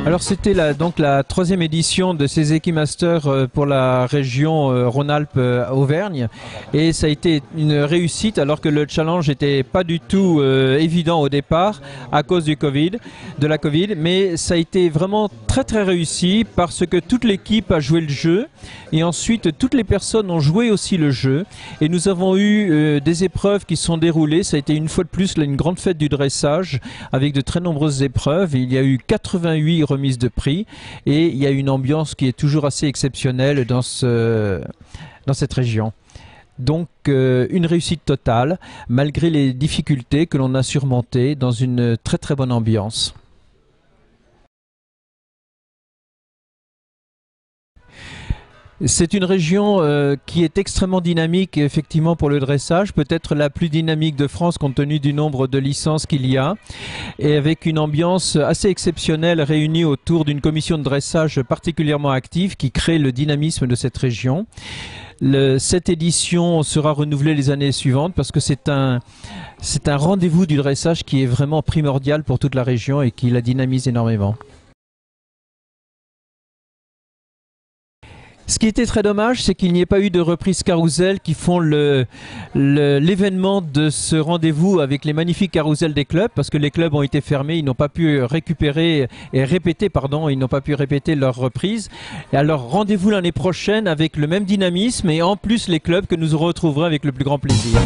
Alors c'était donc la troisième édition de ces Equimasters pour la région Rhône-Alpes-Auvergne et ça a été une réussite alors que le challenge n'était pas du tout évident au départ à cause de la Covid, mais ça a été vraiment très très réussi parce que toute l'équipe a joué le jeu et ensuite toutes les personnes ont joué aussi le jeu et nous avons eu des épreuves qui se sont déroulées. Ça a été une fois de plus là, une grande fête du dressage avec de très nombreuses épreuves. Il y a eu 88 remises de prix et il y a une ambiance qui est toujours assez exceptionnelle dans cette région. Donc une réussite totale malgré les difficultés que l'on a surmontées dans une très très bonne ambiance. C'est une région qui est extrêmement dynamique effectivement pour le dressage, peut-être la plus dynamique de France compte tenu du nombre de licences qu'il y a et avec une ambiance assez exceptionnelle réunie autour d'une commission de dressage particulièrement active qui crée le dynamisme de cette région. Cette édition sera renouvelée les années suivantes parce que c'est un rendez-vous du dressage qui est vraiment primordial pour toute la région et qui la dynamise énormément. Ce qui était très dommage, c'est qu'il n'y ait pas eu de reprise carrousel qui font l'événement de ce rendez-vous avec les magnifiques carousels des clubs, parce que les clubs ont été fermés, ils n'ont pas pu récupérer et répéter, pardon, ils n'ont pas pu répéter leur reprise. Et alors rendez-vous l'année prochaine avec le même dynamisme et en plus les clubs que nous retrouverons avec le plus grand plaisir.